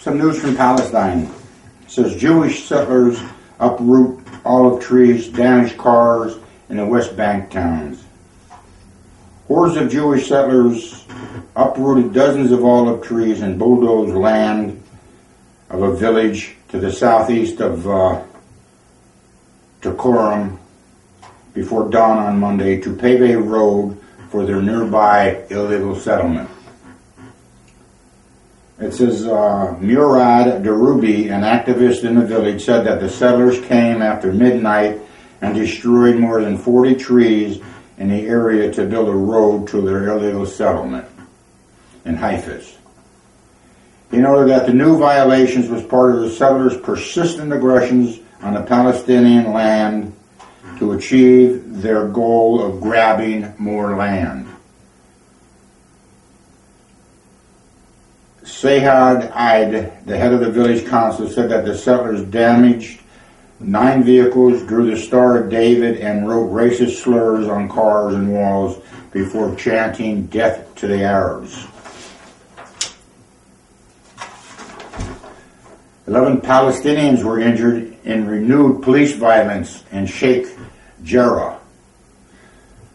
Some news from Palestine. It says Jewish settlers uproot olive trees, damage cars in the West Bank towns. Hordes of Jewish settlers uprooted dozens of olive trees and bulldozed land of a village to the southeast of Dacorum before dawn on Monday to pave a road for their nearby illegal settlement. It says Murad Darubi, an activist in the village, said that the settlers came after midnight and destroyed more than 40 trees in the area to build a road to their illegal settlement in Haifas. He noted that the new violations was part of the settlers' persistent aggressions on the Palestinian land to achieve their goal of grabbing more land. Sehad Eid, the head of the village council, said that the settlers damaged 9 vehicles, drew the Star of David, and wrote racist slurs on cars and walls before chanting death to the Arabs. 11 Palestinians were injured in renewed police violence in Sheikh Jarrah.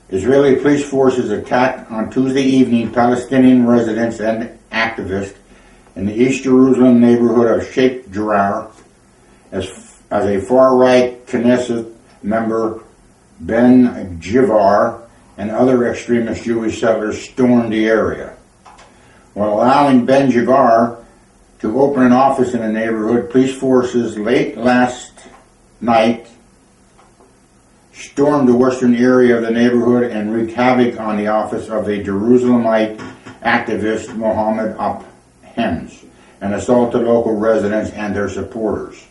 Israeli police forces attacked on Tuesday evening Palestinian residents and activists in the East Jerusalem neighborhood of Sheikh Jarrah as a far-right Knesset member Ben Jivar and other extremist Jewish settlers stormed the area. While allowing Ben Jivar to open an office in the neighborhood, police forces late last night stormed the western area of the neighborhood and wreaked havoc on the office of a Jerusalemite activist, Mohammed Hems, and assaulted local residents and their supporters.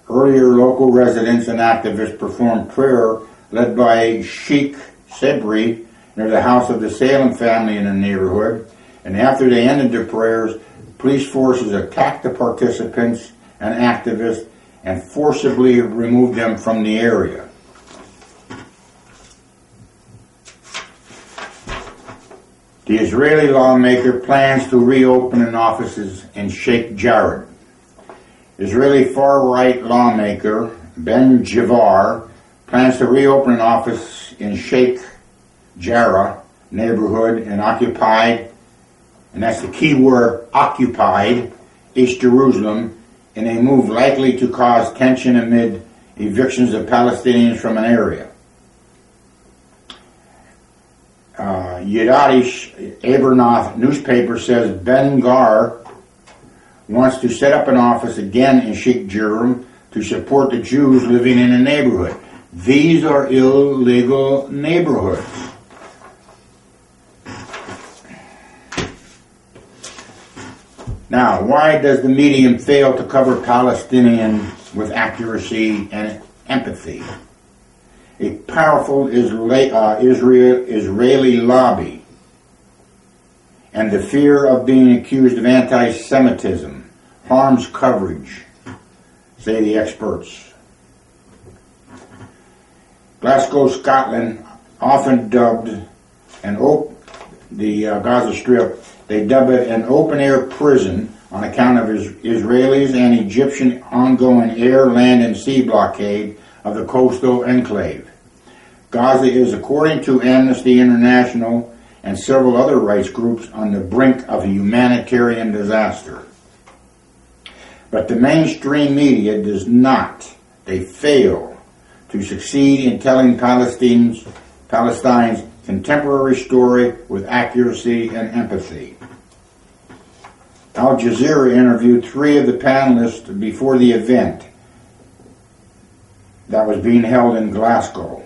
Earlier, local residents and activists performed prayer led by Sheikh Sebri near the house of the Salem family in the neighborhood, and after they ended their prayers, police forces attacked the participants and activists and forcibly removed them from the area. The Israeli lawmaker plans to reopen an offices in Sheikh Jarrah. Israeli far-right lawmaker Ben Jivar plans to reopen an office in Sheikh Jarrah neighborhood in occupied, and that's the key word, occupied, East Jerusalem, in a move likely to cause tension amid evictions of Palestinians from an area. Yiddish Abernoth newspaper says Ben Gar wants to set up an office again in Sheikh Jarrah to support the Jews living in the neighborhood. These are illegal neighborhoods. Now, why does the medium fail to cover Palestinian with accuracy and empathy? A powerful Israeli lobby and the fear of being accused of anti-Semitism harms coverage, say the experts. Glasgow, Scotland, often dubbed the Gaza Strip, they dub it an open-air prison on account of Israelis and Egyptian ongoing air, land, and sea blockade of the coastal enclave. Gaza is, according to Amnesty International and several other rights groups, on the brink of a humanitarian disaster. But the mainstream media does not. They fail to succeed in telling Palestine's contemporary story with accuracy and empathy. Al Jazeera interviewed 3 of the panelists before the event that was being held in Glasgow,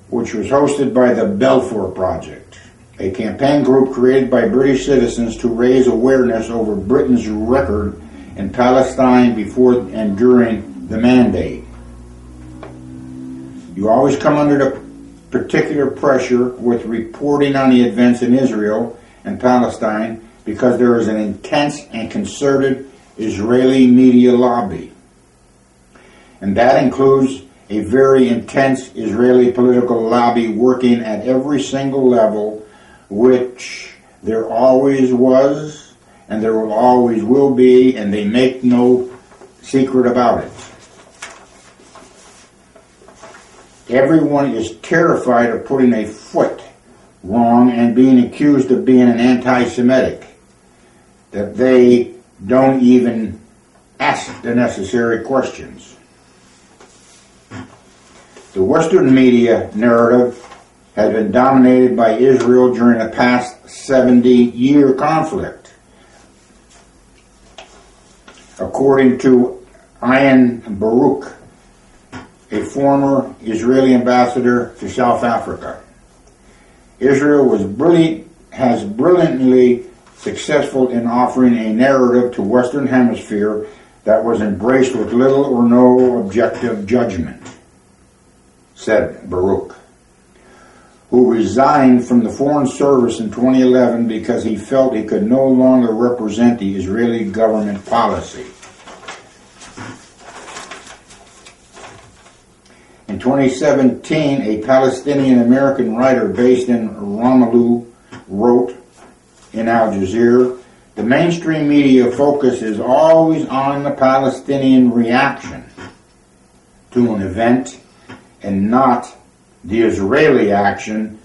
which was hosted by the Balfour Project, a campaign group created by British citizens to raise awareness over Britain's record in Palestine before and during the Mandate. You always come under the particular pressure with reporting on the events in Israel and Palestine because there is an intense and concerted Israeli media lobby. And that includes a very intense Israeli political lobby working at every single level, which there always was and there will always will be, and they make no secret about it. Everyone is terrified of putting a foot wrong and being accused of being an anti-Semitic, that they don't even ask the necessary questions. The Western media narrative has been dominated by Israel during the past 70-year conflict. According to Ian Baruch, a former Israeli ambassador to South Africa, Israel has brilliantly successful in offering a narrative to Western Hemisphere that was embraced with little or no objective judgment, said Baruch, who resigned from the Foreign Service in 2011 because he felt he could no longer represent the Israeli government policy. In 2017, a Palestinian-American writer based in Ramallah wrote in Al Jazeera, "The mainstream media focus is always on the Palestinian reaction to an event and not the Israeli action,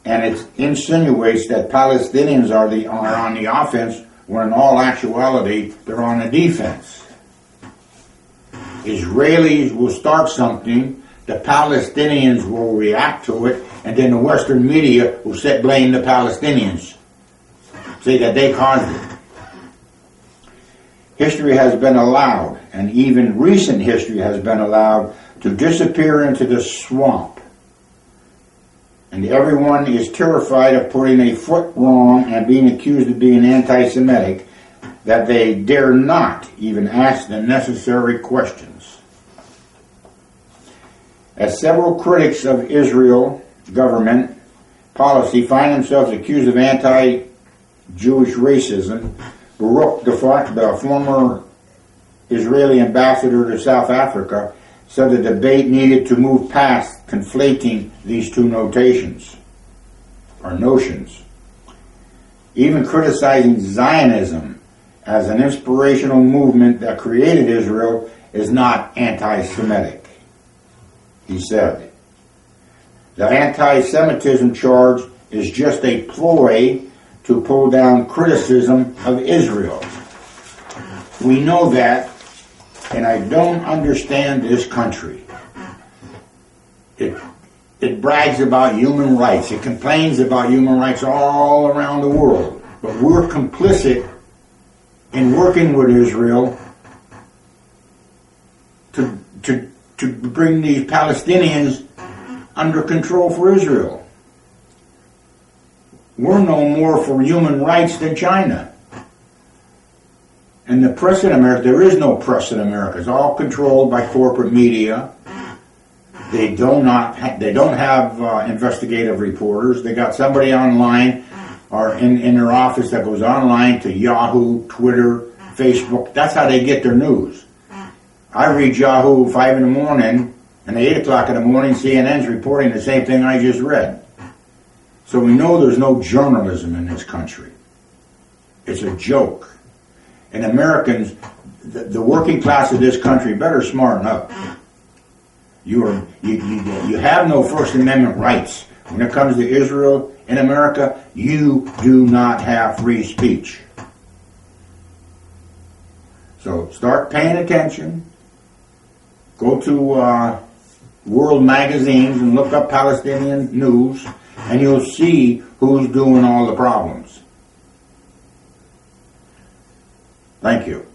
and it insinuates that Palestinians are on the offense when in all actuality they're on the defense. Israelis will start something, the Palestinians will react to it, and then the Western media will blame the Palestinians, say that they caused it. History has been allowed, and even recent history has been allowed, to disappear into the swamp. And everyone is terrified of putting a foot wrong and being accused of being anti-Semitic, that they dare not even ask the necessary questions. As several critics of Israel government policy find themselves accused of anti-Jewish racism, Baruch, the former Israeli ambassador to South Africa, said the debate needed to move past conflating these two notions. Even criticizing Zionism as an inspirational movement that created Israel is not anti-Semitic, he said. The anti-Semitism charge is just a ploy to pull down criticism of Israel. We know that, and I don't understand this country. It brags about human rights. It complains about human rights all around the world. But we're complicit in working with Israel to bring these Palestinians under control for Israel. We're no more for human rights than China. And the press in America, there is no press in America. It's all controlled by corporate media. They don't have investigative reporters. They got somebody online or in their office that goes online to Yahoo, Twitter, Facebook. That's how they get their news. I read Yahoo 5 in the morning, and at 8 o'clock in the morning, CNN's reporting the same thing I just read. So we know there's no journalism in this country. It's a joke. And Americans, the working class of this country, better smarten up. You have no First Amendment rights. When it comes to Israel in America, you do not have free speech. So start paying attention. Go to world magazines and look up Palestinian news, and you'll see who's doing all the problems. Thank you.